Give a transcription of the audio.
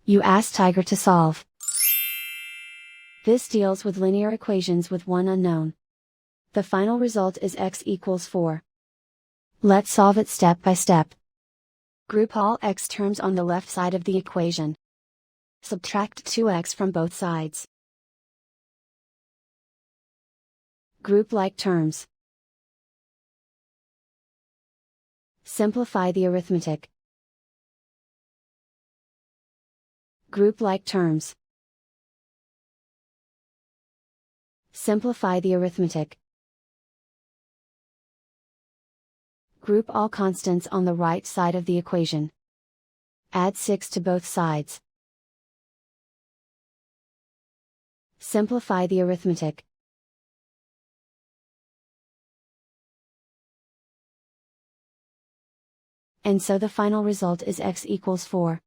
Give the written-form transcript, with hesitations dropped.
You ask Tiger to solve. This deals with linear equations with one unknown. The final result is x equals 4. Let's solve it step by step. Group all x terms on the left side of the equation. Subtract 2x from both sides. Group like terms. Simplify the arithmetic. Group like terms. Simplify the arithmetic. Group all constants on the right side of the equation. Add 6 to both sides. Simplify the arithmetic. And so the final result is x equals 4.